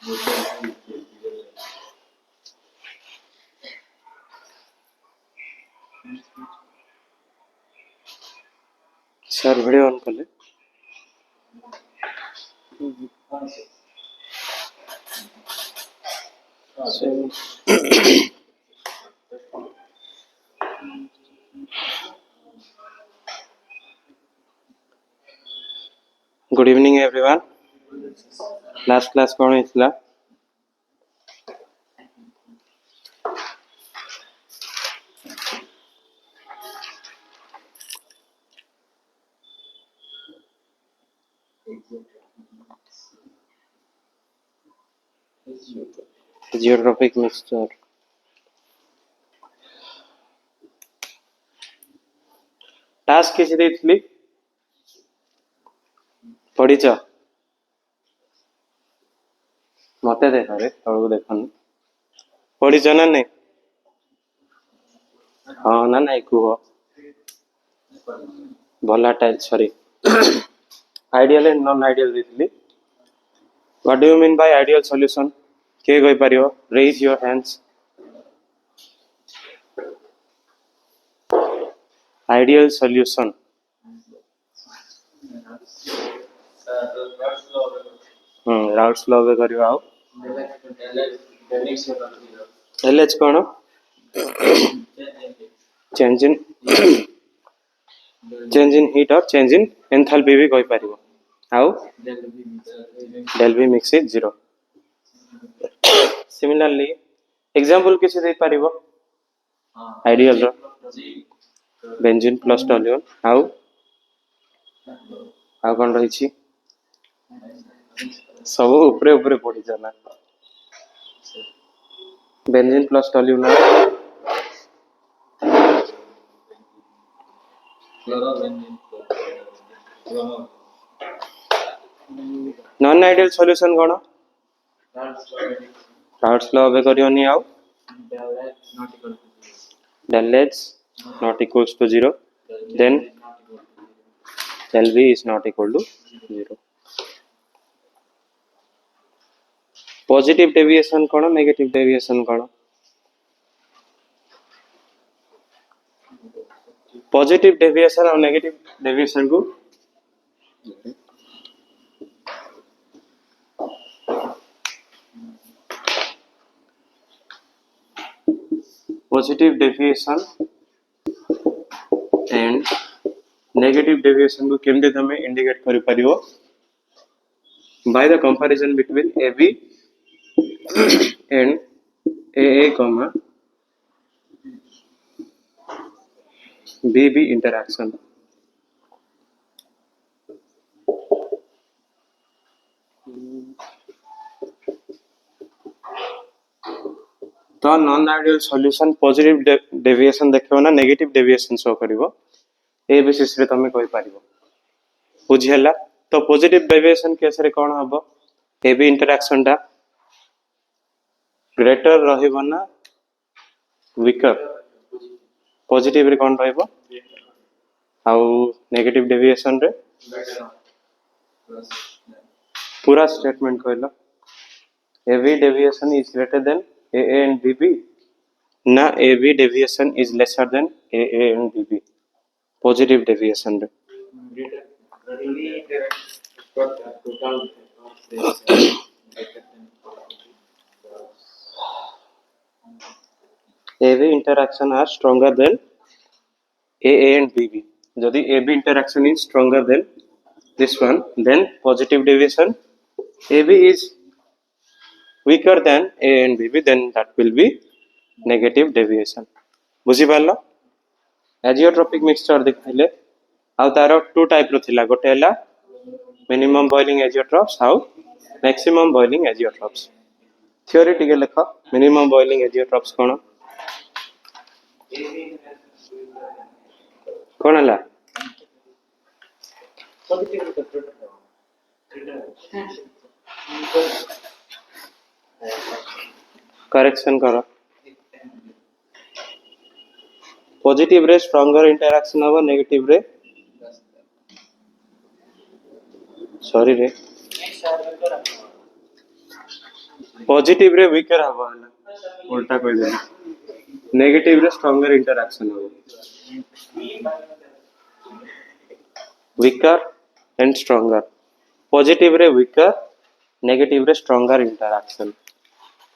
Sir video on कर ले। Good evening everyone. Last class कौन है? Geographic mixture. टास्क किसी देइथिली पढ़ीच मते देख रे तळु देखन पढ़ीच ना नहीं? हाँ ना नहीं कुह volatile sorry ideal and non ideal देइथिली। What do you mean by ideal solution? के कहि परियो? Raise your hands. Ideal solution Raoult's law पे करियो। आओ LH कोन चेंज इन हीट और चेंज इन एंथैल्पी भी कहि परियो। आओ del V mix is 0। Similarly example किसी दे परियो? आइडियल रो बेंजीन प्लस टॉल्यून। आओ कोन रही छी? सब ऊपर ऊपर पड़ी जाना। Benzene plus toluene non ideal solution कोन? राउट्स लॉ पे करियोनी। आओ del H not equals to 0 then del V is not equal to 0। Positive deviation कोन नेगेटिव डेविएशन कोन? पॉजिटिव डेविएशन और नेगेटिव डेविएशन को positive deviation and negative deviation को केमते तमे इंडिकेट करि परियो? By the comparison between AB and AA comma BB interaction। तो non ideal solution positive deviation देखियो ना नेगेटिव डेविएशन शो करिवो ए बेसिस रे तमे कहि पारिबो। बुझियला? तो पॉजिटिव डेविएशन केस रे कोन हबो? AB इंटरैक्शन दा ग्रेटर रहिबो ना वीकर? पॉजिटिव रे कोन रहइबो? आउ नेगेटिव डेविएशन रे पूरा स्टेटमेंट कहलो AB deviation is greater than AA and BB ना AB deviation is lesser than AA and BB positive deviation रे। AB interaction are stronger than AA and BB। यदि AB interaction is stronger than this one then positive deviation AB is weaker than A and BB then that will be negative deviation। बुझी पारलो? एजियोट्रोपिक mixture देखले आउ तारो to type रो थिला। गोटे हला minimum boiling azeotropes आउ maximum boiling azeotropes. Theory टिके लेख minimum boiling azeotropes कोन कोन हला? करेक्शन करो। पॉजिटिव रे स्ट्रॉन्गर इंटरैक्शन हो नेगेटिव रे सॉरी रे पॉजिटिव रे वीकर हवा है उल्टा कोई दे नेगेटिव रे स्ट्रॉन्गर इंटरैक्शन हो वीकर एंड स्ट्रॉन्गर पॉजिटिव रे वीकर नेगेटिव रे स्ट्रॉन्गर इंटरैक्शन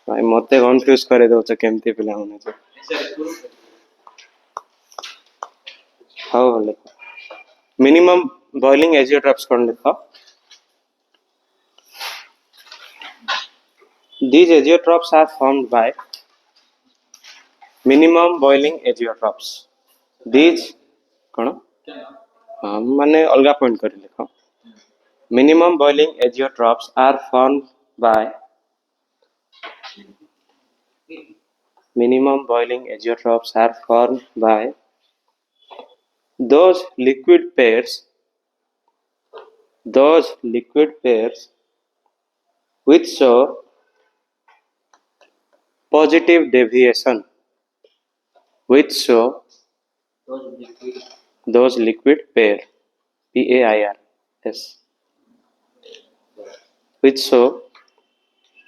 भाई मते कंफ्यूज करे दो केमती पिला होने तो हाउ हले मिनिमम बॉइलिंग एजियोट्रॉप्स कौन लिखा these azeotropes are formed by minimum boiling azeotropes these कौन हाँ माने अलगा पॉइंट कर लिखो minimum boiling azeotropes are formed by minimum boiling azeotropes are formed by those liquid pairs which show positive deviation which show those liquid pair PAIRs which show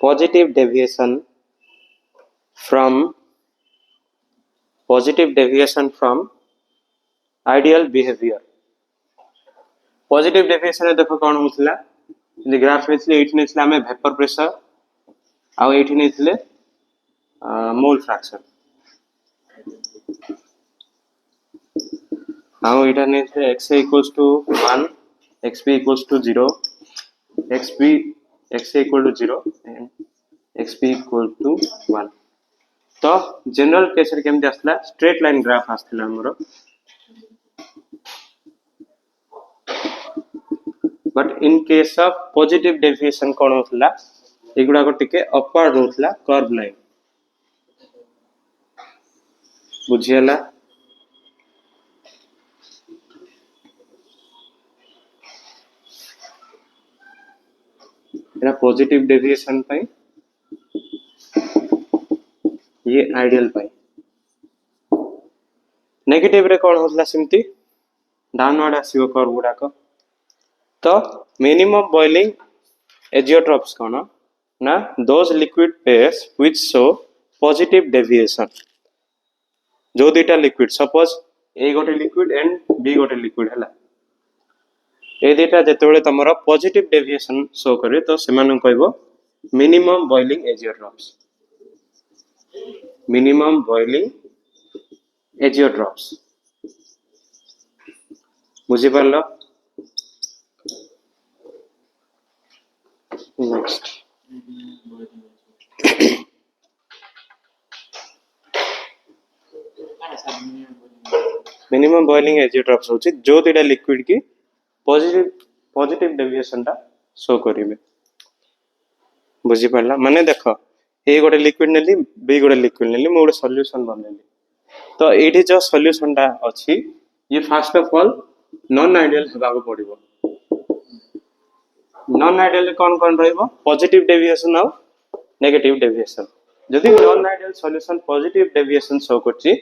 positive deviation from ideal behavior positive deviation देखो कौन होतला जे graph में एठी नेसला हमें vapour pressure आ एठी नेसले mole fraction how इटा नेसले x equals to 1 xp equals to 0 xp x equal to 0 and xp equal to 1 तो general case रे केमते आसला स्ट्रेट लाइन ग्राफ आसला हमरो but in case of positive deviation कोन होतला एगुडा को टिके अपवर्ड होतला कर्व लाइन बुझियला एरा पॉजिटिव डेविएशन पाई ये आइडियल पाई नेगेटिव रे कोन होतला सिमती डाउनवर्ड आसीबो कर्व गुडा को तो मिनिमम बॉइलिंग एजियोट्रॉप्स कोन ना those liquid pairs which show positive deviation जो दुटा लिक्विड सपोज ए गोटे लिक्विड एंड बी गोटे लिक्विड हला ए दुटा जेतेबेले तमरो पॉजिटिव डेविएशन शो करे तो सेमानु कहबो minimum boiling azeotropes minimum boiling azeotropes बुझी पारलो नेक्स्ट मिनिमम बॉइलिंग एजियोट्रॉप्स होची जो दुटा लिक्विड की पॉजिटिव डेविएशन ता शो करिवे बुझी पारला माने देखो ए गोटे लिक्विड नेली बी गोटे लिक्विड नेली मो गोटे सॉल्यूशन बनेली तो एठी जो सॉल्यूशन ता अछि ये first of all non ideal हेबा को पड़िबो नॉन आइडियल कोन कोन रहइबो पॉजिटिव डेविएशन और नेगेटिव डेविएशन जदि non ideal solution positive deviation show करछि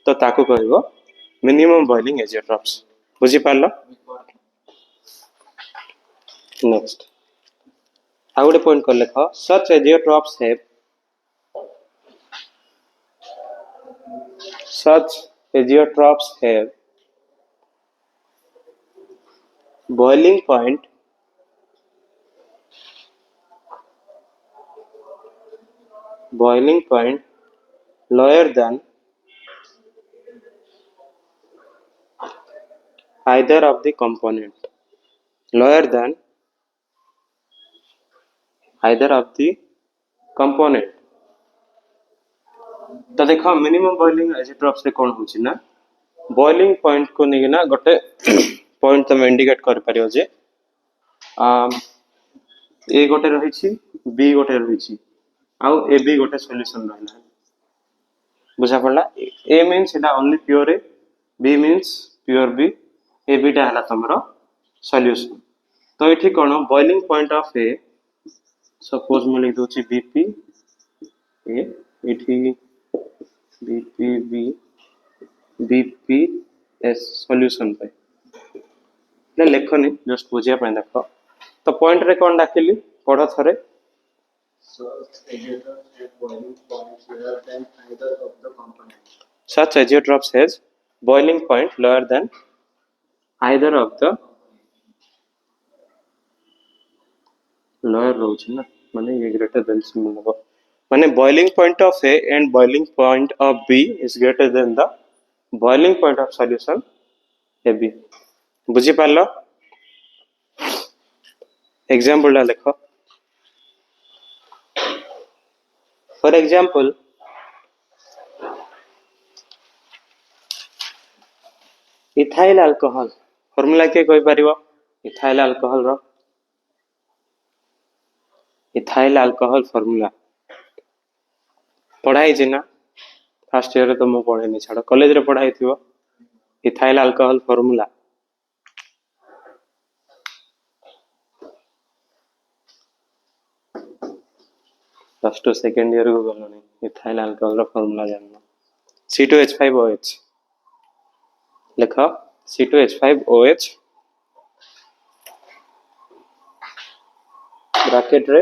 तो ताको कहइबो मिनिमम बॉइलिंग एजियोट्रॉप्स बुझी पारलो नेक्स्ट आ गोटे पॉइंट कर लेखो सच azeotropes have boiling point lower than either of the component तो देखो मिनिमम बॉइलिंग एजियोट्रॉप्स रे कोन होची ना बॉइलिंग पॉइंट को नेगिना गोटे पॉइंट तुम इंडिकेट कर परियो जे ए गोटे रहिछि बी गोटे रहिछि आ ए बी गोटे सॉल्यूशन रहला बुझा पड़ला ए मींस एटा only pure A B means pure B A B टा हला तमरो सॉल्यूशन तो एठी कोन boiling point of A suppose म लिख दोछि बीपी ए एठी बीपीबी बीपीएस सॉल्यूशन पे ले लेखनी जस्ट बुझिया पे देखो तो पॉइंट रे कोन डाकिली पढो थरे Such azeotrophs has boiling point lower than either of the lower rows na mane ye greater than similar mane boiling point of A and boiling point of B is greater than the boiling point of solution AB बुझी पारलो example ला देखो for example ethyl alcohol formula के कोइ परिबो ethyl alcohol रो ethyl alcohol formula पढ़ाई जिना first year तो मो पढ़े नि छाड़ कॉलेज रे पढ़ाई थिबो ethyl alcohol formula first to second year को गलो नि इथाइल अल्कोहल रो फार्मूला जानना C2H5OH लिखो C2H5OH ब्रैकेट रे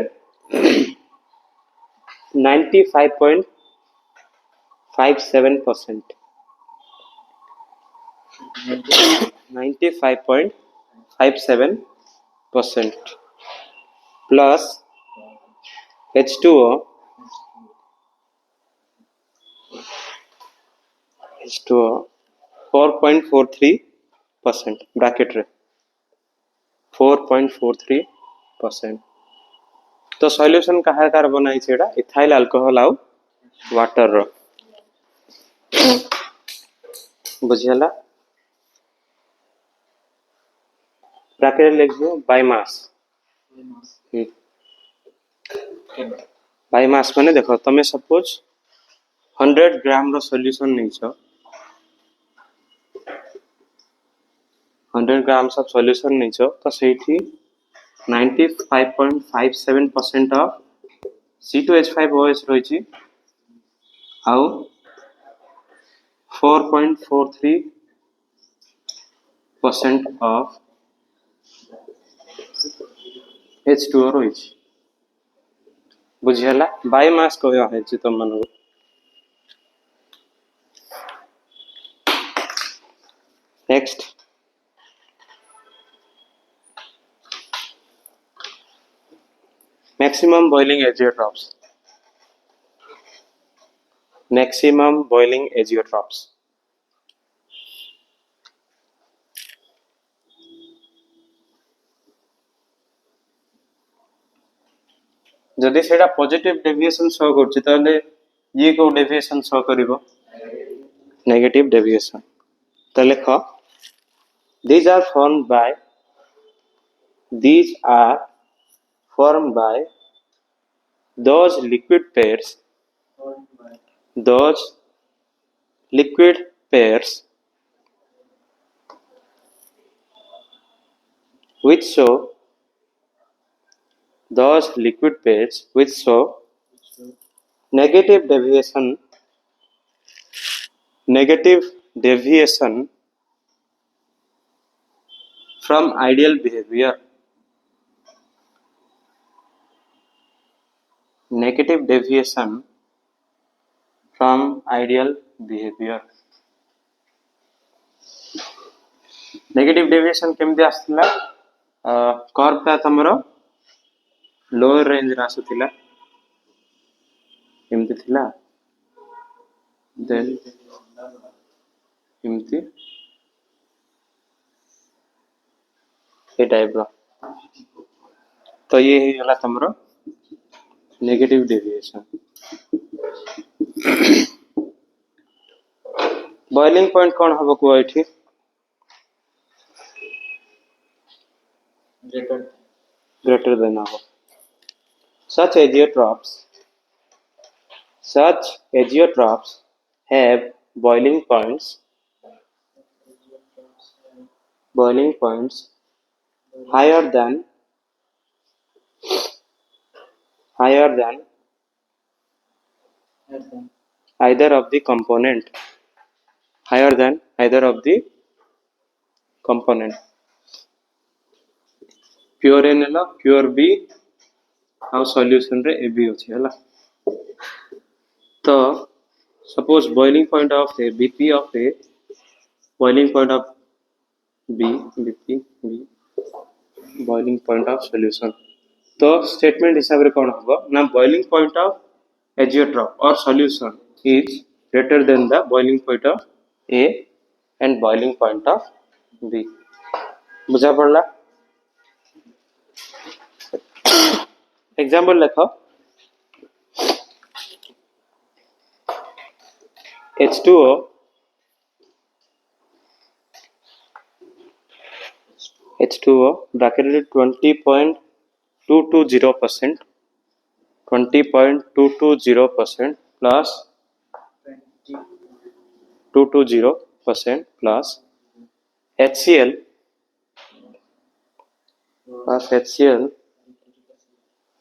95.57% 95.57% plus H2O 4.43% ब्रैकेट रे 4.43% तो सॉल्यूशन कहा कार बनाई छेड़ा इथाइल अल्कोहल आउ वाटर रो बुझियला ब्रैकेट लिख दो बाय मास बाय मास माने देखो तमे सपोज 100 ग्राम रो सॉल्यूशन नहीं छ 100 ग्राम्स ऑफ सॉल्यूशन नहीं छ तो सेठी 95.57% ऑफ C2H5OH रही आउ 4.43% ऑफ H2O रही बुझियला बायोमास कहया है जे तुम मानो next maximum boiling azeotrophs maximum boiling azeotrophs जदि सेटा पॉजिटिव डेविएशन शो करछि ताले ये को डेविएशन शो करिवो नेगेटिव डेविएशन तो लिखो these are formed by those liquid pairs which show negative deviation from ideal behavior negative deviation from ideal behavior negative deviation केमती आसला कर्व ता तमरो लोअर रेंज रा आसुतिला केमती थिला देन केमती ए टाइप रो तो ये ही होला तमरो नेगेटिव डेविएशन बॉइलिंग पॉइंट कौन हबो को एठी greater than हबो such azeotrophs have boiling points higher than either of the component pure A नेला pure B आउ सॉल्यूशन रे ए बी अछि हला। तो suppose boiling point of A BP of A boiling point of B BP B boiling point of solution. तो statement हिसाब रे कोन होबो ना बॉइलिंग पॉइंट ऑफ एजियोट्रॉप और solution is greater than the boiling point of A and boiling point of B. बुझा पड़ला। Example देखो H2O H2O bracketed 20.220% 20.220% plus 220% plus HCl plus HCl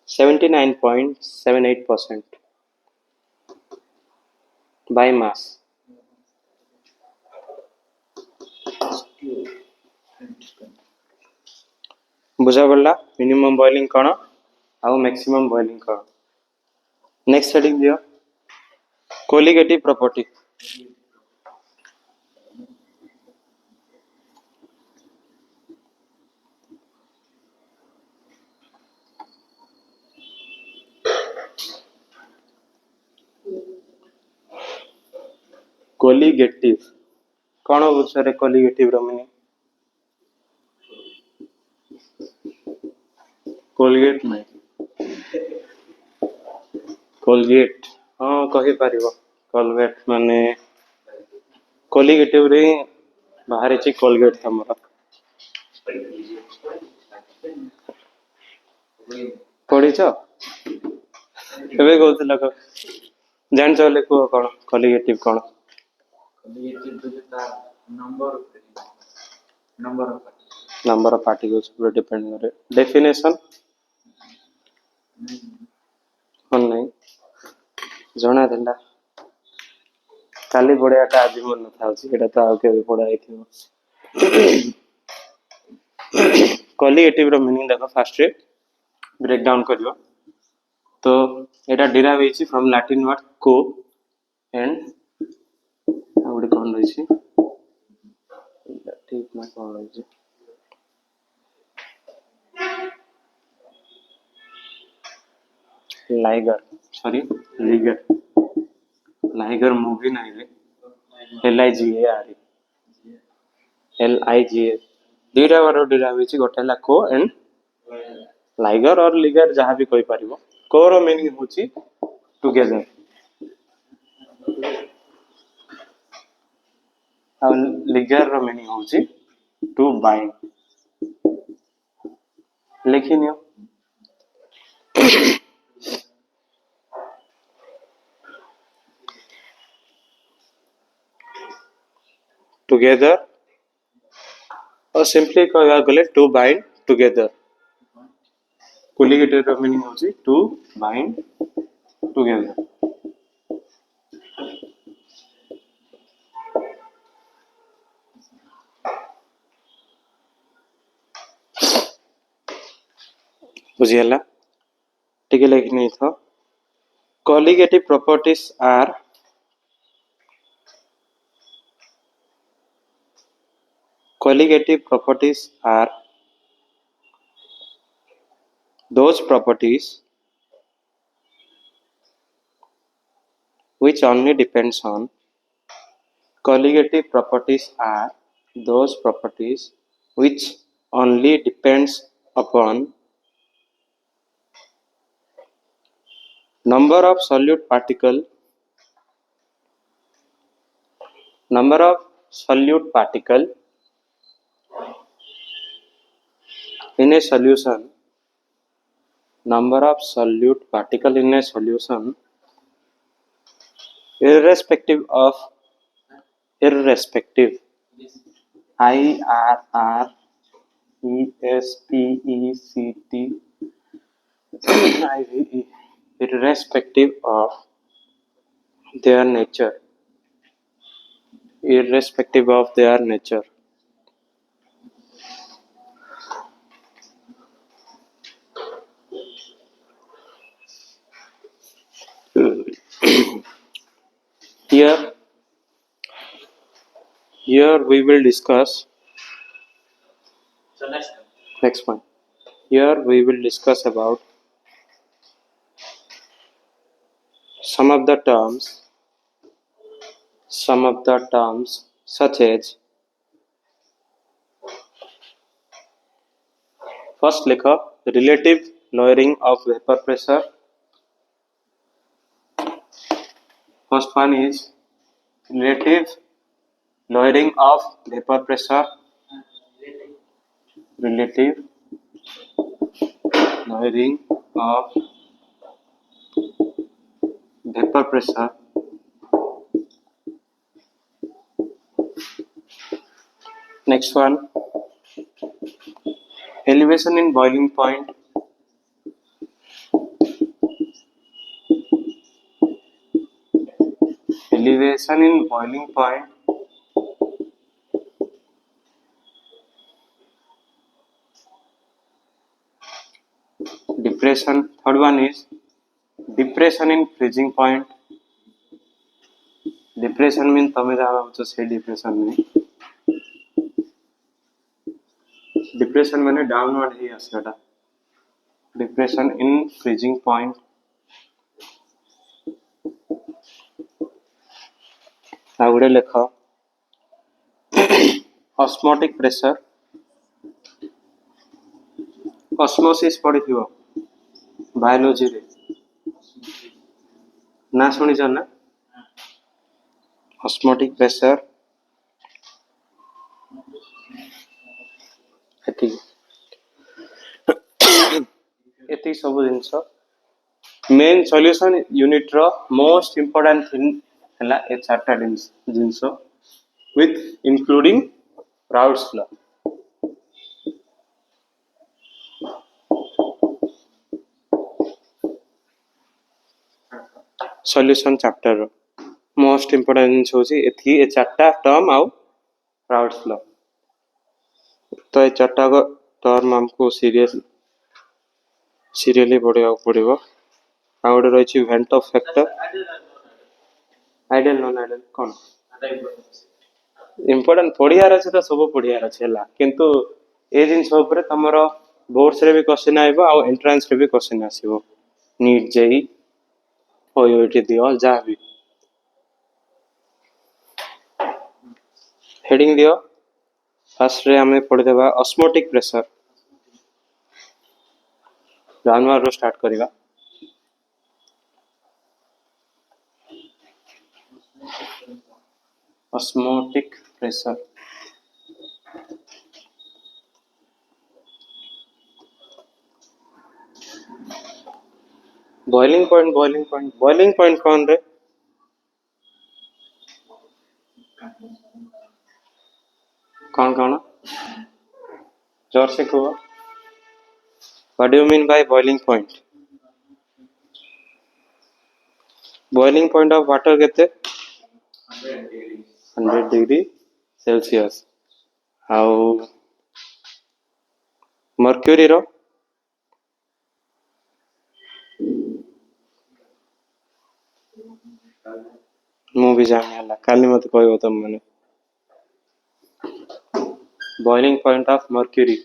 79.78% by mass। बुझा पड़ला मिनिमम बॉइलिंग कौन आउ maximum boiling कौन। Next heading दियो colligative property. Colligative कौन बुझे कोलिगेटिव रो मीनिंग कोलगेट में कोलगेट हाँ कहि पारिबो कोलगेट माने कोलिगेटिव रे बाहर छि कोलगेट हमरा पढ़िछ केबे कहउतला को जान चले को कोन कोलिगेटिव कोन नंबर ऑफ पार्टिकल्स पर डिपेंड करे। डेफिनेशन कोन नहीं जणा देला काली पढ़ियाटा आज मन न थाउची एटा तो आउ केबे पढ़ा हेथिबो। कोलिगेटिव रो मीनिंग देखो फास्ट रे ब्रेक डाउन करियो तो एटा डिराइव होइछि from Latin word co and आउडी कोन रहिछि ठीक ना कोन रहिछि liger sorry ligare liger movie नहीं रे LIGAR LIGA दुईटा वर्ड डिराइव होइछि गोटे ला को एंड लाइगर और लिगर जहाँ भी कोई पारिबो को रो मीनिंग होछि टुगेदर और लिगर रो मीनिंग होछि टू बाइंड। लिखिनियो टुगेदर और सिंपली कहवा गले टू बाइंड टुगेदर कोलिगेटिव रो मीनिंग होछि टू बाइंड टुगेदर। बुझियला टिके लिखनी था colligative properties are colligative properties are those properties which only depends on colligative properties are those properties which only depends upon number of solute particle in a solution number of solute particle in a solution irrespective IRRESPECT irrespective of their nature Here we will discuss next one. Here we will discuss about some of the terms such as, first लिखो relative lowering of vapor pressure. First one is relative lowering of vapor pressure. Relative lowering of vapor pressure. Next one, elevation in boiling point. Elevation in boiling point. Depression. Third one is depression in freezing point. Depression means तमें जाना हो तो से depression में. Depression माने downward he आसेगा. Depression in freezing point. आउड़े लेखा osmotic pressure. Osmosis पढ़ी biology रे ना शुणी ना osmotic pressure एति सब जिंस मेन सॉल्यूशन यूनिट रो मोस्ट इंपोर्टेंट थिंग हला ए चारटा जिंस with including Raoult's law. Solution chapter रो मोस्ट इंपोर्टेंट जिंस होची एथि ए चारटा टर्म आउ राउट्स लॉ. तो ए चारटा को टर्म हमको सीरियली पढ़िया आउट रही went of factor ideal non ideal कौन इंपोर्टेंट पढ़ियार अच्छे तो सब पढ़ियार अच्छे किंतु ए जिन तुमर बोर्ड्स रे भी क्वेश्चन आइबो आ एंट्रेंस रे भी क्वेश्चन आसीबो नीट जेई ओयूटी दियो जहाँ भी हेडिंग दियो. फर्स्ट रे हमें पढ़ देबा ऑस्मोटिक प्रेशर. जानवर रो स्टार्ट करिवा. ऑस्मोटिक प्रेशर बॉइलिंग पॉइंट कौन रे कौन जोर से कहो. What do you mean by boiling point? Boiling point of water केते 100 डिग्री सेल्सियस. हाउ मर्क्यूरी रो मु भी जाने काली मत कहबो तुम माने. Boiling point of mercury.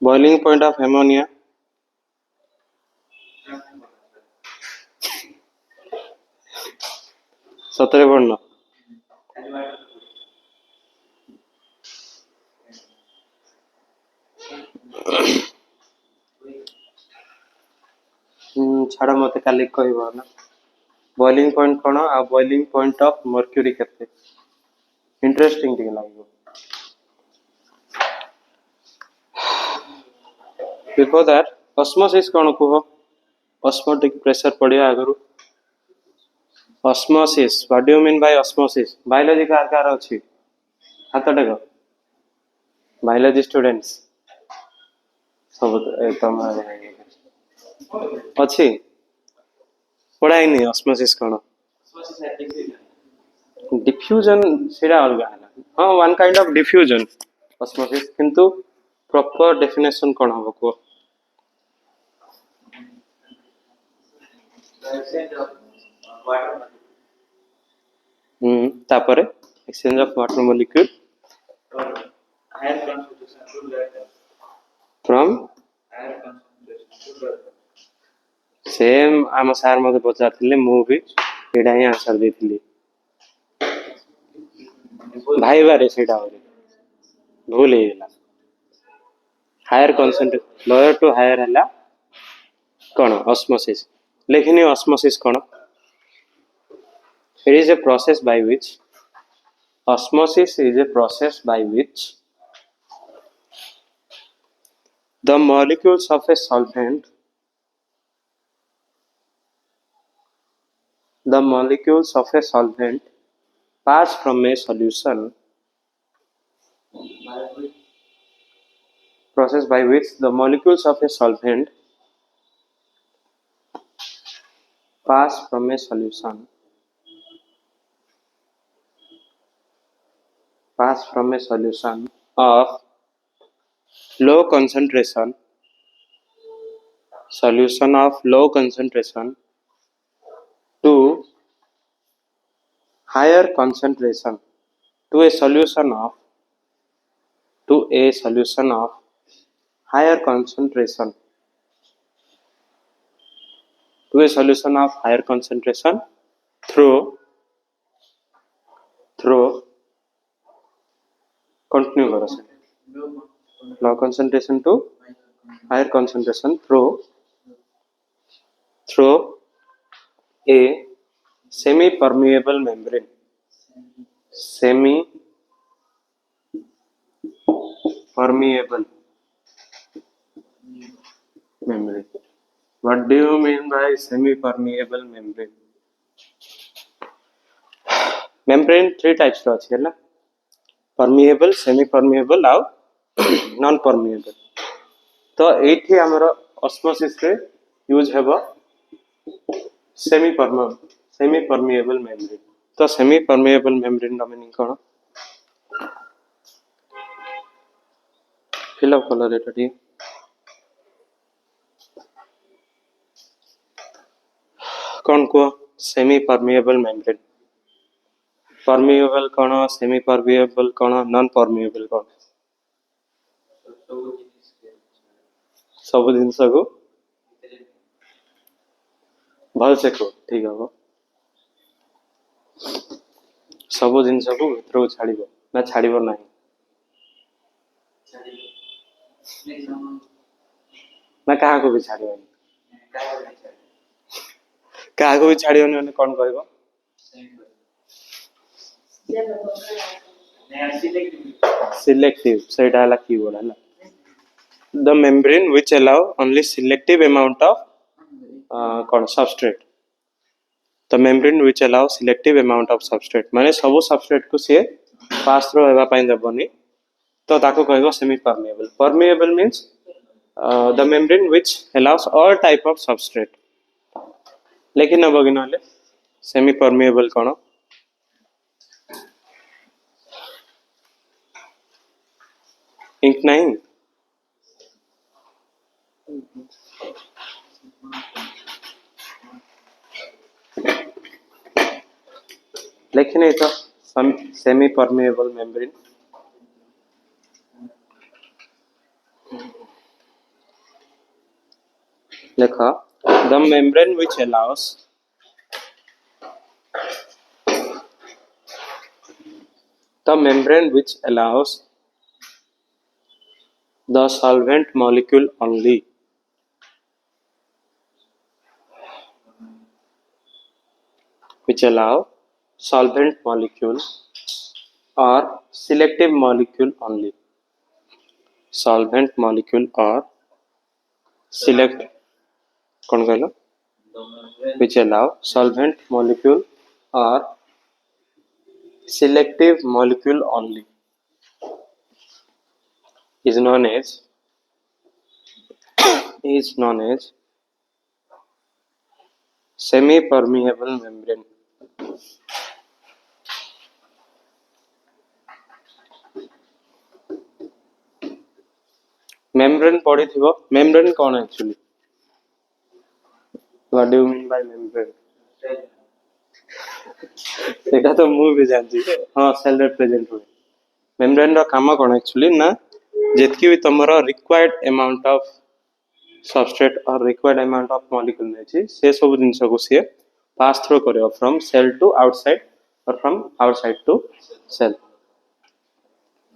Boiling point of ammonia. सतरे पढ़ना छाड़ मत काली कहबो ना. बॉइलिंग पॉइंट कौन आ बॉइलिंग पॉइंट ऑफ मर्क्यूरी केते इंटरेस्टिंग टिक लागो. बिफोर दैट ऑस्मोसिस कौन कहो. ऑस्मोटिक प्रेशर पढ़िया आगरू. Osmosis what do you mean by osmosis? Biology कार कार अछि हाथ टेको. बायोलॉजी स्टूडेंट्स सब तुम अच्छी पढ़ाई नहीं. ऑस्मोसिस कौन डिफ्यूजन सेटा अलग है. हाँ one kind of diffusion osmosis किंतु प्रॉपर डेफिनेशन कौन हम को तापर exchange of water molecule from same आम सार मते पचारथिले मु भी एडा ही आंसर देथिली भाई बारे सेटा होरे भूल हे गेला higher concentration lower to higher हला कोन ऑस्मोसिस लेकिन ऑस्मोसिस कोन it is a process by which osmosis is a process by which the molecules of a solvent pass from a solution process by which the molecules of a solvent pass from a solution of low concentration to higher concentration to a solution of higher concentration through continue करो sir low concentration to higher concentration through a semi permeable membrane what do you mean by semi permeable membrane three types रो अछि हला permeable semi permeable आउ non permeable तो एठी हमर osmosis रे use हेबो semi permeable membrane तो semi permeable membrane रा मीनिंग कोन फिल अप कलर एटा टी कोन को सेमी परमेएबल मेम्ब्रेन परमेएबल कोन सेमी परमेएबल कोन नॉन परमेएबल कोन सब जिंस को भल से को ठीक हो सब जिंस को भीतर छाड़िबो ना छाड़िबो नाही ना कहा को भी छाड़िबो कहा को भी छाड़िबो ने कोन कहबो selective सेटा हला कीवर्ड हला the membrane which allow only selective amount of substrate the membrane which allow selective amount of substrate माने सब substrate को से पास थ्रू हेबा पाइन देबनी तो ताको कहबो semi permeable permeable means the membrane which allows all type of substrate लेकिन अब गिनले semi permeable कोन इंक नहीं लेकिन तो सेमी परमेएबल मेम्ब्रेन लिखा the membrane which allows the solvent molecule only which allow solvent molecule or selective molecule only solvent molecule or select कौन कहलो which allow solvent molecule or selective molecule only is known as semi permeable membrane membrane पढ़ी थिबो membrane कौन actually What do you mean by membrane? ସେଇଟା ତ ମୁଁ ବି ଜାଣିଛି ଯେ ହଁ ସେଲ୍ ରିପ୍ରେଜେଣ୍ଟ ହୁଏ। ମେମ୍ବ୍ରେନ୍ ର କାମ କ'ଣ ଆକ୍ଚୁଆଲି ନା ଯେତିକି ବି ତମର required amount of substrate or required amount of molecule ଅଛି ସେ ସବୁ ଜିନିଷକୁ ସିଏ ପାସ୍ ଥ୍ରୁ କରିବ from cell to outside or from outside to cell.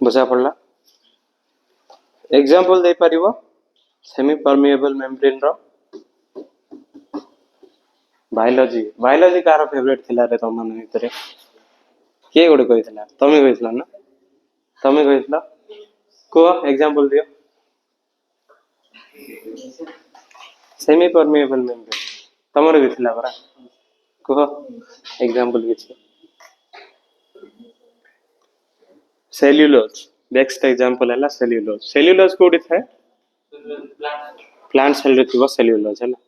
ବୁଝା ପଡ଼ିଲା? ଏକ୍ସାମ୍ପଲ୍ ଦେଇପାରିବ ସେମି ପର୍ମିଏବଲ୍ ମେମ୍ବ୍ରେନ୍ ର? ବାୟୋଲୋଜି କାହାର ଫେଭରେଟ୍ ଥିଲା ରେ ତମମାନଙ୍କ ଭିତରେ? କିଏ ଗୋଟେ କହିଥିଲା? ତମେ କହିଥିଲ ନା? ତମେ କହିଥିଲ? କୁହ ଏକ୍ସାମ୍ପଲ୍ ଦିଅ। ସେମି ପର୍ମିଏବଲ୍ ମେମ୍ବ୍ରେନ୍ ତମର ବି ଥିଲା ପରା, କୁହ ଏକ୍ସାମ୍ପଲ୍ କିଛି। ସେଲ୍ୟୁଲୋଜ୍ ନେକ୍ସଟ ଏକ୍ସାମ୍ପଲ୍ ହେଲା ସେଲ୍ୟୁଲୋଜ୍। ସେଲ୍ୟୁଲୋଜ୍ କୋଉଠି ଥାଏ? ପ୍ଲାଣ୍ଟ ସେଲ୍ ରେ ଥିବ ସେଲ୍ୟୁଲୋଜ୍ ହେଲା।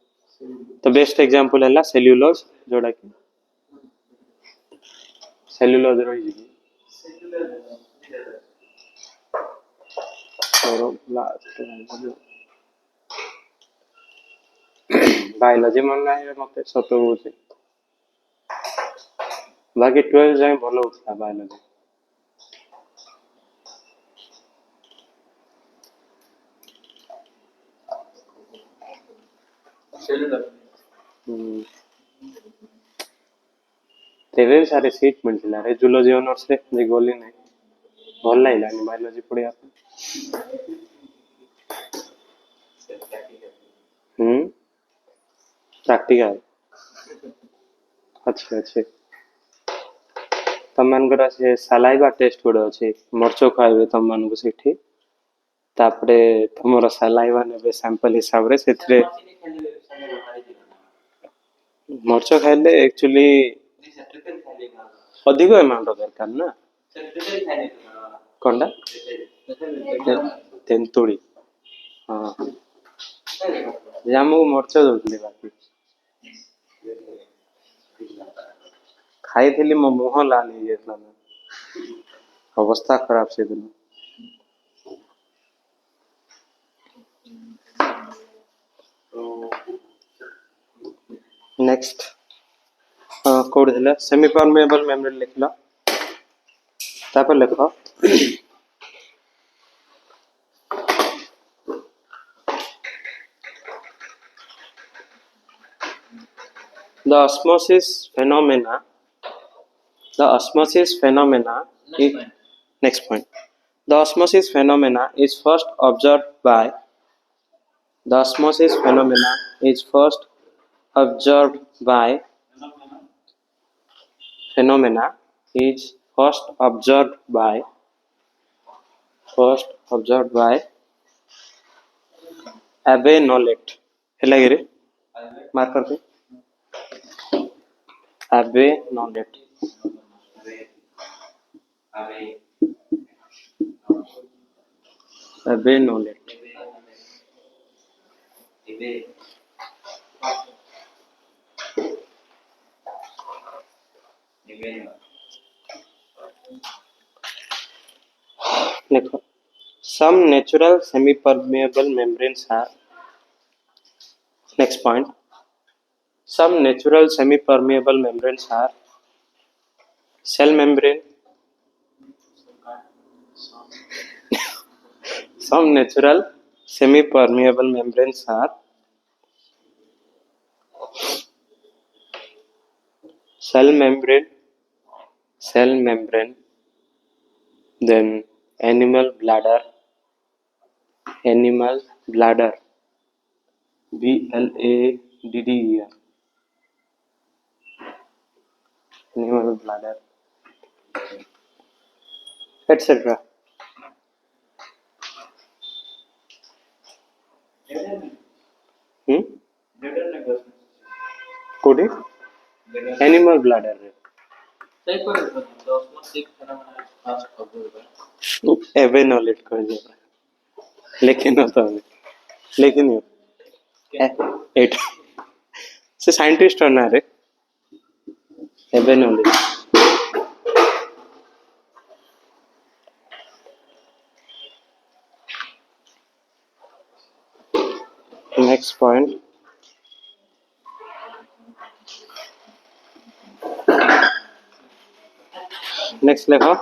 ତ ବେଷ୍ଟ ଏକ୍ସାମ୍ପଲ୍ ହେଲା ସେଲ୍ୟୁଲୋଜ୍, ଯୋଉଟା କି ସେଲ୍ୟୁଲୋଜ୍ ରହିଛି କି ବାୟୋଲୋଜି ମନେ ନାହିଁ ମତେ ସତ କହୁଛି, ବାକି 12 ଯାଏଁ ଭଲ ହଉଥିଲା ବାୟୋଲୋଜି। ତେବେ ସାରେ ସିଟ୍ ମିଳିଥିଲା ରେ ଜୁଲୋଜି ଅନର୍ସରେ, ଯେ ଗଲି ନାହିଁ, ଭଲ ଲାଗିଲାନି ବାୟୋଲୋଜି ପଢିବା ପାଇଁ। ପ୍ରାକ୍ଟିକାଲ ଅଛି। ତମମାନଙ୍କର ସେ ସାଲାଇଭା ଟେଷ୍ଟ ଗୋଟେ ଅଛି, ମର୍ଚ ଖୁଆଇବେ ତମମାନଙ୍କୁ ସେଠି, ତାପରେ ତମର ସାଲାଇଭା ନେବେ ସାମ୍ପଲ ହିସାବରେ, ସେଥିରେ ମର୍ଚ ଖାଇଲେ ଆକ୍ଚୁଆଲି ଅଧିକ ଆମାଉଣ୍ଟ ଦରକାର ନା। କଣଟା? ତେନ୍ତୁଳି, ହଁ ଯେ ଆମକୁ ମର୍ଚ ଦଉଥିଲି, ବାକି ଖାଇଥିଲି ମୋ ମୁହଁ ଲାଲ ହେଇଯାଇଥିଲା, ଅବସ୍ଥା ଖରାପ ସେଦିନ। ନେକ୍ସଟ କୋଉଠି ଥିଲା? ସେମି ପର୍ମିଏବଲ୍ ମେମ୍ବ୍ରେନ୍ ଲେଖିଲ, ତାପରେ ଲେଖ the osmosis phenomena is, next point, the osmosis phenomena is first observed by the osmosis phenomena is first observed by phenomena is first observed by Abe Nollet, ହେଲା କି रे ମାର୍କ करते Abe Nollet, Abe Nollet देखो, some natural semi-permeable membranes are, next point, some natural semi-permeable membranes are cell membrane, some natural semi-permeable membranes are cell membrane, then animal bladder, BLADDER, animal bladder, etc. कोडी animal bladder रे एवे knowledge कर दे, लेकिन होता है, लेकिन eight से scientist ना रे एवे नॉलेज। नेक्स्ट पॉइंट, नेक्स्ट लेखो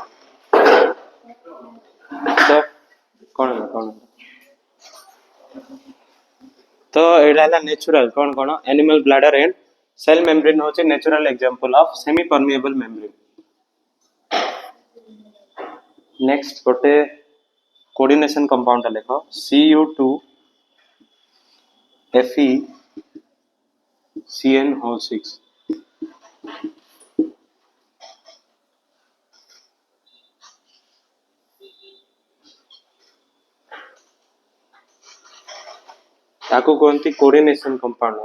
तो कौन तो एटा है नेचुरल कौन कौन animal bladder and cell membrane होचे natural example of semi permeable membrane. Next गोटे कोऑर्डिनेशन कंपाउंड लेखो Cu2 FeCN6 ताको कहती कोऑर्डिनेशन कंपाउंड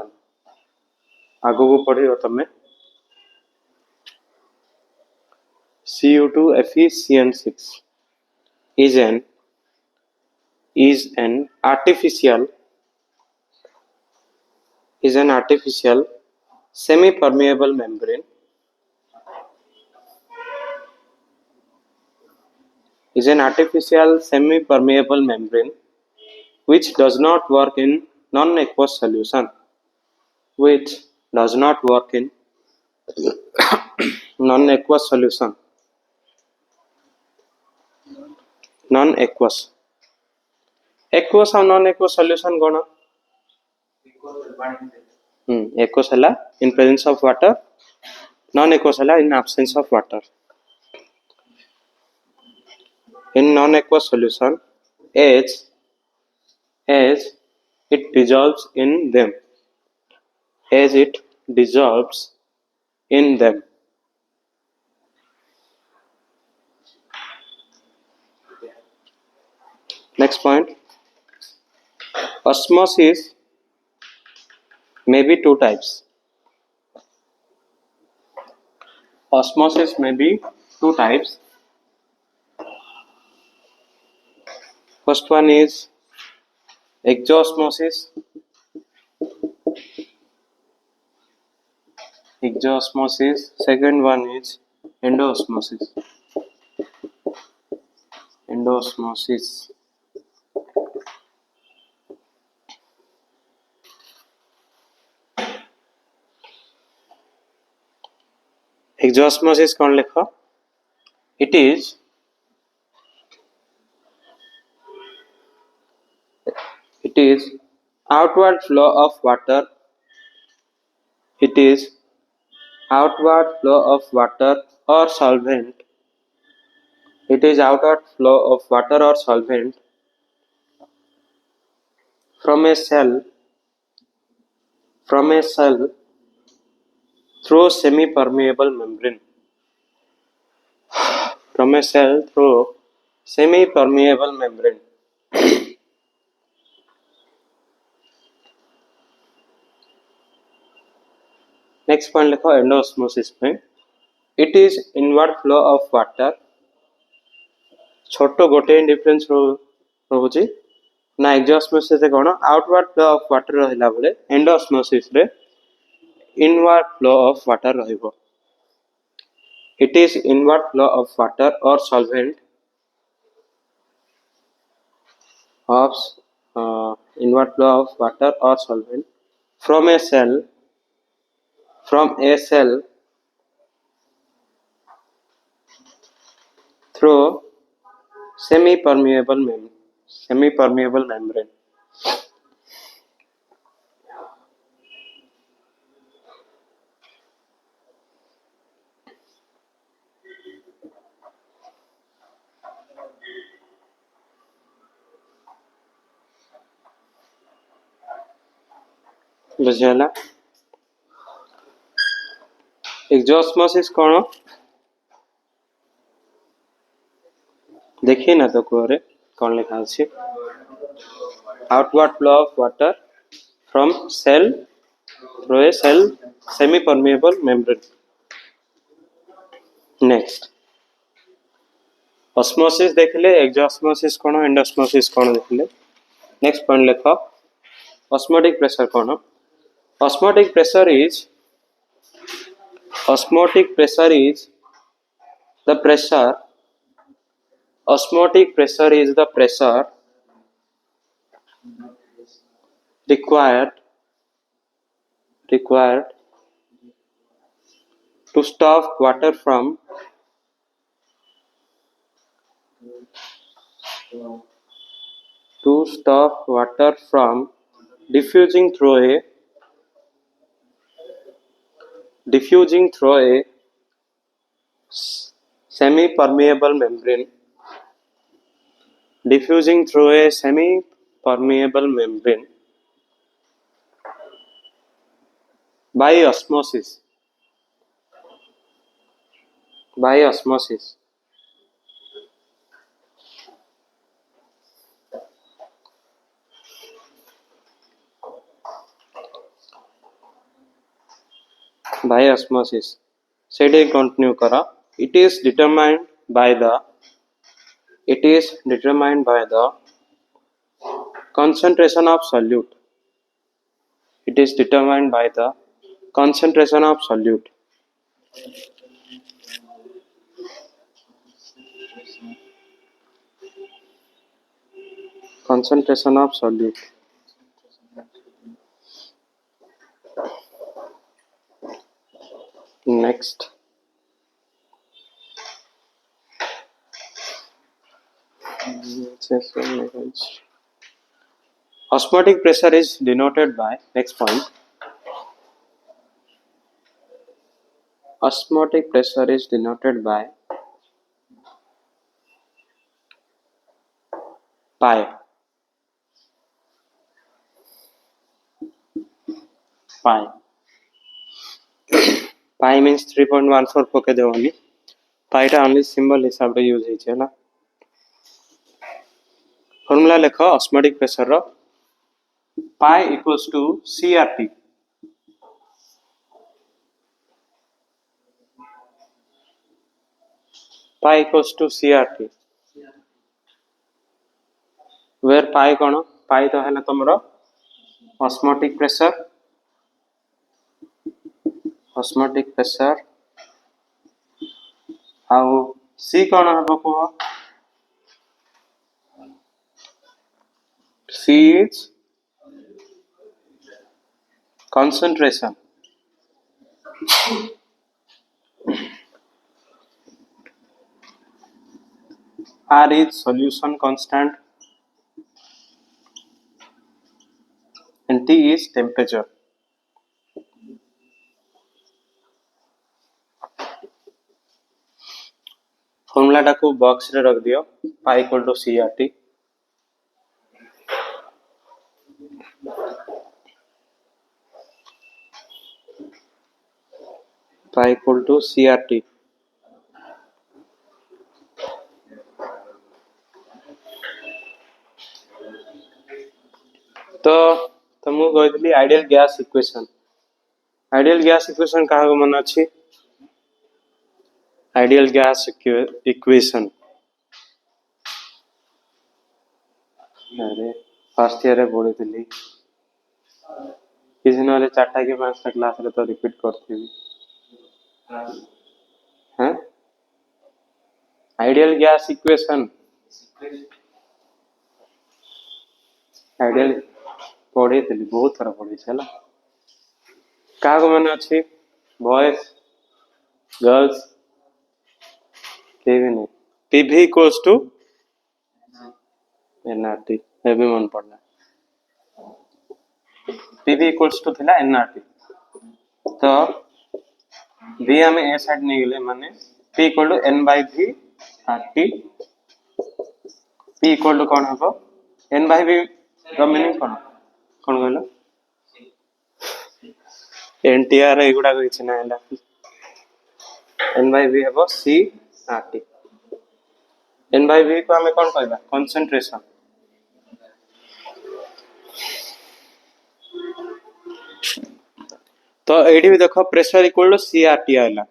आगो को पढ़ियो तमे Cu2 FeCN6 is an artificial semi permeable membrane which does not work in non-aqueous solution non-aqueous solution non-aqueous aqueous और non-aqueous solution कौन aqueous है in presence of water non-aqueous है in absence of water in non-aqueous solution as it dissolves in them Next point, osmosis may be two types. First one is exosmosis. Second one is endosmosis. Exosmosis कौन लिखो? It is outward flow of water. Or solvent. From a cell through semi-permeable membrane. Next point लिखो endosmosis में it is inward flow of water. छोटो गोटे difference रोचे ना exosmosis से कौन आउटवर्ड फ्लो ऑफ वाटर रहिला बेले एंडोस्मोसिस रे इनवर्ड फ्लो ऑफ वाटर रहिबो. It is inward flow of water or solvent from a cell through semi-permeable membrane. बुझेला एक्सोस्मोसिस कौन देखिए ना तो कोरे कौन लिखा अछि outward flow of water from cell through a cell semi permeable membrane. Next osmosis देखले एक्सोस्मोसिस कौन एंडोस्मोसिस कौन देखले. नेक्स्ट पॉइंट लिखो osmotic pressure कौन osmotic pressure is the pressure required to stop water from to stop water from diffusing through a semi-permeable membrane. Diffusing through a semi-permeable membrane by osmosis. By osmosis. By osmosis. ସେଇଠି continue କର. It is determined by the concentration of solute. It is determined by the concentration of solute. Concentration of solute. Next. Osmotic pressure is denoted by, next point. Osmotic pressure is denoted by pi. Pi. Pi means 3.14 पके देवनी. Pi टा only symbol हिसाब रे use होइछे ना. Formula लेखो osmotic pressure रो. Pi equals to CRT. Pi equals to CRT. Where pi cone? Pi तो है ना तमरो osmotic pressure. Osmotic pressure. आउ C कोन हबो को? C is concentration. R is solution constant and T is temperature. Formula टा को box रे रख दियो. Pi equal to CRT. Pi equal to CRT. तो मु कहली ideal gas equation. Ideal gas equation कहा को मन अछि? Ideal gas equation. अरे फर्स्ट ईयर रे पढितली. किसी नले 4टा कि 5टा क्लास रे तो रिपीट करथिबी. हैं? Ideal gas equation. आइडियल पढितली बहुत थरा पढि छला. का को मन अछि? बॉयज गर्ल्स केवी नहीं. PV equals to nRT. एबी मन पड़ना. PV equals to थिला nRT. तो V हमें ए साइड नहीं गले माने P equal to n by V RT. P equal to कौन हबो? n by V रो मीनिंग कौन? कौन कहलो? NTR एगुडा को किछ ना हैला. n by V हबो C RT. n by V को हमें कौन कहबा? कंसंट्रेशन. तो एडी भी देखो प्रेशर इक्वल टू CRT आइला.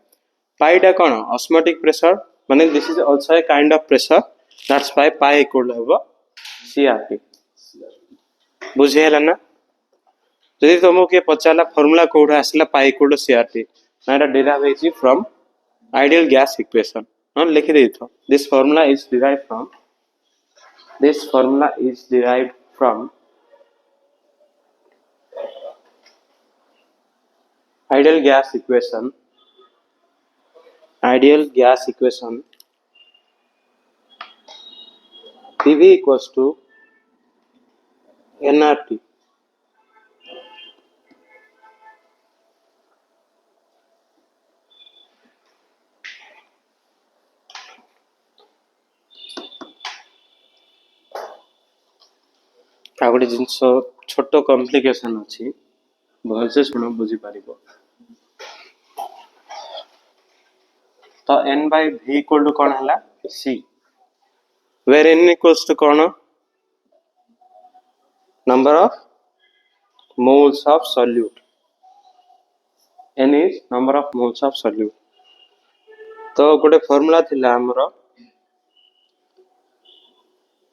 पाई टा कोन? ऑस्मोटिक प्रेशर माने this is also a kind of pressure. That's why pi equal to हबो CRT. बुझियला ना? जदि तुमको के पचाला फार्मूला कोडा आसला पाई इक्वल टू CRT. ना एटा डेराइव होइछि फ्रॉम आइडियल गैस इक्वेशन. हम लिखि देथो. This formula is derived from ideal gas equation PV equals to nRT. आ गोटे जिनस छोट कॉम्प्लिकेशन अच्छी भलसे शुण बुझीपर तो n by v equal to कौन है c where n equals to कौन number of moles of solute n is number of moles of solute तो गोटे फॉर्मूला थिला हमरो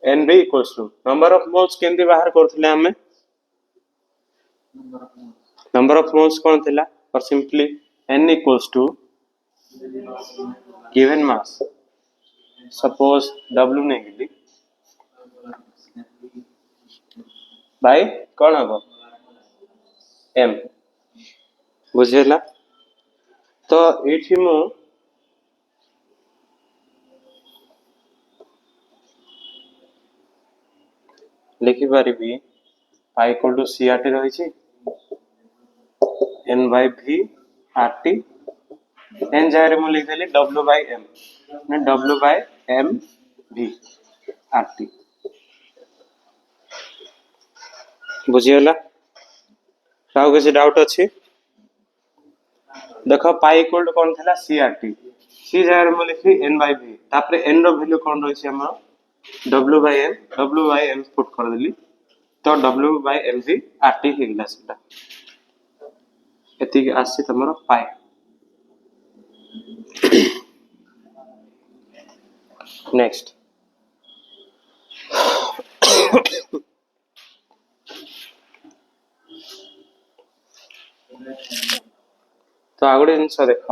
nb equals to number of moles केंदी बाहर करथिले हमें number of moles कौन थिला और simply n equals to given mass suppose w नेगिली by कौन हबो m बुझेला तो एठी मु लिखि पारिबी पाई equal to C R T रही n by v R T n जगह में लिख देली w by m ने w by m v R T बुझियला राव किसी डाउट अच्छी देखो पाई इक्वल टू कौन था सी आर टी सी जगह में लिखी n by v तापर n रो वैल्यू कौन रही हमर w by m पुट कर देली तो w by m v R T हिगला सेटा एति आसी तमरो पाई नेक्स्ट तो आगोटे जिनस देख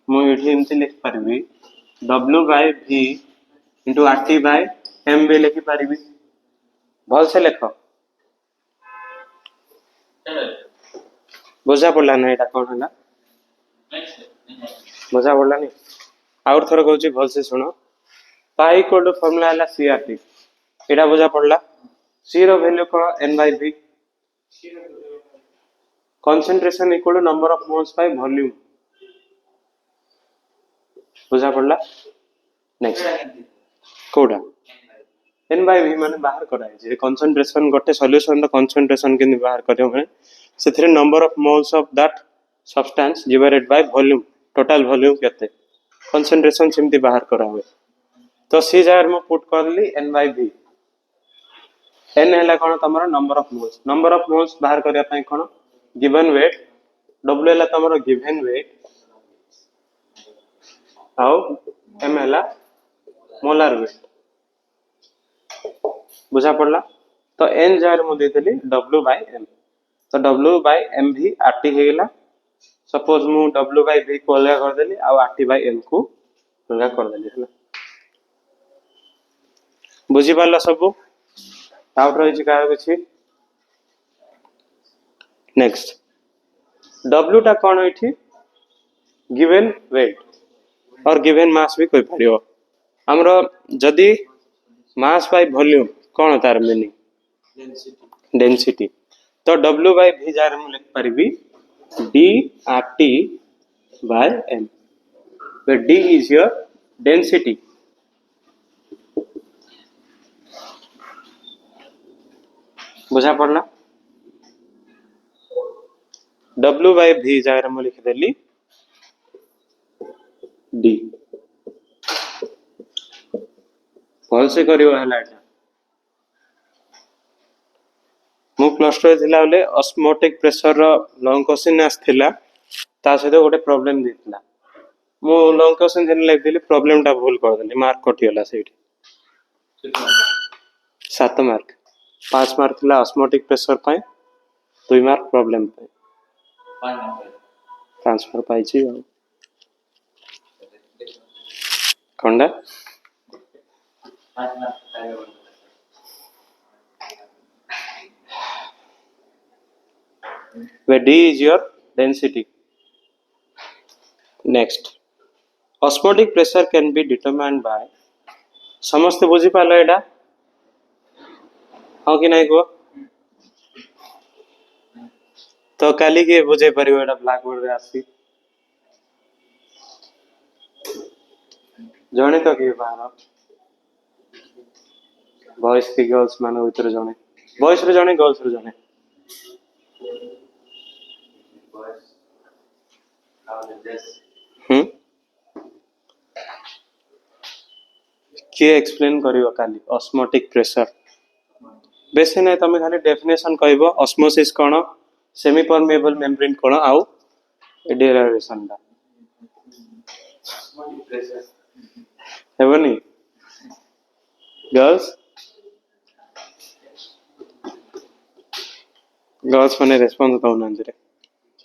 मुझे लिख पारि w by v into R T by m भी लिखि पारि भल से लिख बुझा पड़ा ना यहाँ कौन है बुझा पड़ा नहीं आउट थर कहूँ भल से शुण पाई इक्वल टू फॉर्मूला है सी आर टी यहाँ बुझा पड़ा सी रो वैल्यू कौन n by v concentration equal to number of moles by volume बुझा पड़ला नेक्स्ट कोडा n by v माने बाहर कराय जे concentration गोटे सॉल्यूशन रो concentration केनि बाहर करियो माने सेथरे number of moles of that substance divided by volume total volume केते concentration सिमती बाहर करा हुए तो सी जगह में पुट करली n by v n हैला कोन तमरो नंबर ऑफ मोल्स बाहर करिया पई कोन गिवन वेट w हैला तमरो गिवन वेट आउ m हैला मोलार वेट बुझा पड़ला तो n जगह में दे देली w by m तो w by m भी आर टी हेगला सपोज मु w by v को अलग कर देली आ आर टी by m को अलग कर देली हला बुझी पाला सब डाउट रही छी काहे अछि नेक्स्ट w टा कोन होइठी गिवन वेट और गिवन मास भी कोइ परियो हमरो जदी मास बाय वॉल्यूम कोन तार मीनिंग डेंसिटी तो w by v जार में लिख परबी d rt by m where d is your density बुझा पड़ना w by v जार में लिख देली d भल से करियो हला एटा मु प्लस 2 थिला बोले ऑस्मोटिक प्रेशर रो लॉन्ग क्वेश्चन आस्थिला ता सहित गोटे प्रॉब्लम दिथिला मु लॉन्ग क्वेश्चन जन लिख देली प्रॉब्लम टा भूल कर देली मार्क कटि होला सेठी 7 मार्क 5 मार्क थिला ऑस्मोटिक प्रेशर पय 2 मार्क प्रॉब्लम पय ट्रांसफर पाई छी कोंडा where d is your density next osmotic pressure can be determined by समस्ते बुझी पालो एटा हाँ कि नहीं कह तो काली के बुझे परियो एटा ब्लैक बोर्ड रे आसी जणे तो किए बाहर बॉयज की गर्ल्स मान भीतर जणे बॉयज रे जणे गर्ल्स रे जणे किए एक्सप्लेन करियो काली ऑस्मोटिक प्रेशर बेसी नहीं तमे खाली डेफिनेशन कहबो ऑस्मोसिस कोन सेमी परमेबल मेम्ब्रेन कोन आउ डेरिवेशन दा हेबनी गर्ल्स गर्ल्स माने रेस्पॉन्स दउ ना रे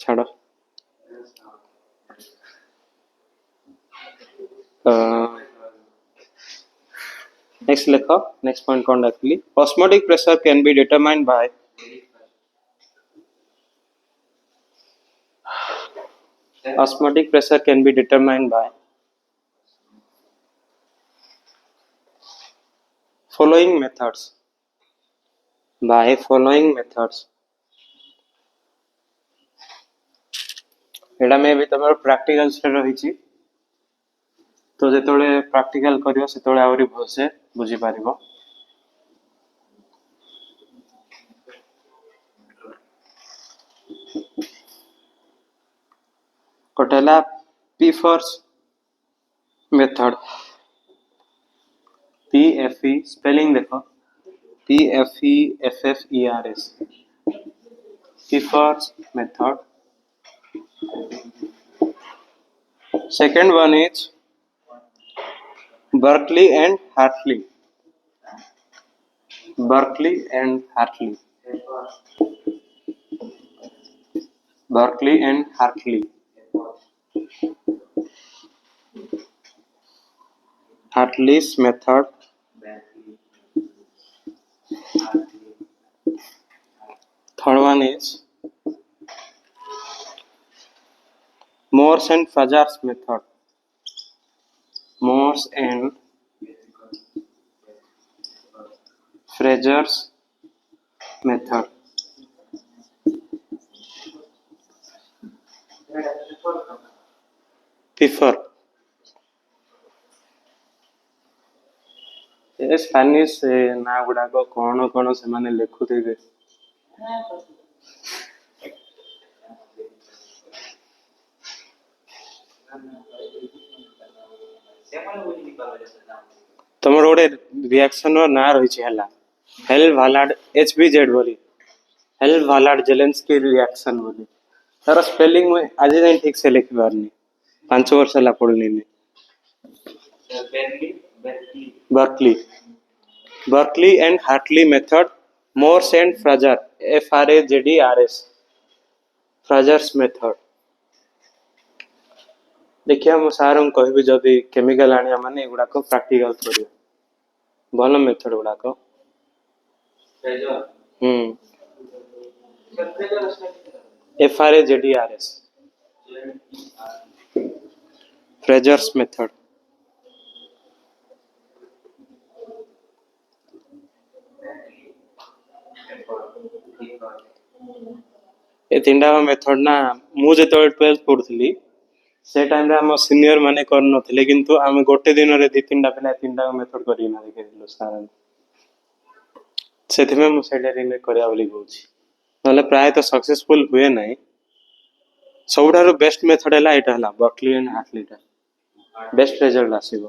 छाड़ो नेक्स्ट लिखो नेक्स्ट पॉइंट कौन रखली osmotic pressure can be determined by osmotic pressure can be determined by following methods एटा में भी तमर प्रैक्टिकल से रही छी तो जेतोले प्रैक्टिकल करियो सेतोले आवरी भलसे बुझी पारिबो कोटेला Pfers मेथड PFE स्पेलिंग देखो PFEFFERS Pfers method. Second one is Berkeley and Hartley. Berkeley and Hartley. Berkeley and Hartley. Hartley's method. Third one is Morse and Fraser's method. Morse and Fraser's method. Pffer. Spanish ना गुड़ाक कौन कौन से माने लिखुथिबे तमर गोटे reaction ना रही है हेल भालाड HBZ बोली हेल भालाड जेलेंस्की रिएक्शन बोली तार स्पेलिंग में आज जाए ठीक से लिख पारनी 5 वर्ष ला पढ़नी Berkeley and Hartley method Morse and Fraser FRAZERS Fraser's method देखिए मो सार कहबी जदि केमिकल आनिया माने एगुडा को प्रैक्टिकल करियो भल मेथड गुडा को FRAZERS Fraser's method ए तीनटा मेथड ना मु जेतो 12th पढ़थली से टाइम रे हम सीनियर माने कर नथिले किंतु हम गोटे दिन रे दि तीनटा पिला तीनटा मेथड करी ना देखिलो सार सेथे में मु सेटा रे करिया बोली कहूची नले प्राय तो सक्सेसफुल हुए नाही सबुठारो बेस्ट मेथड हला एटा हला बर्कली एंड हार्टली टा बेस्ट रिजल्ट आसीबो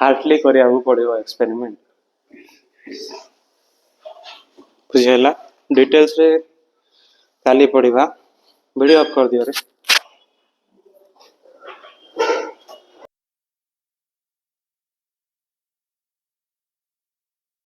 हार्टली करिया पड़िबो एक्सपेरिमेंट बुझेला डिटेल्स रे काली पढ़िबा वीडियो ऑफ कर दियो रे।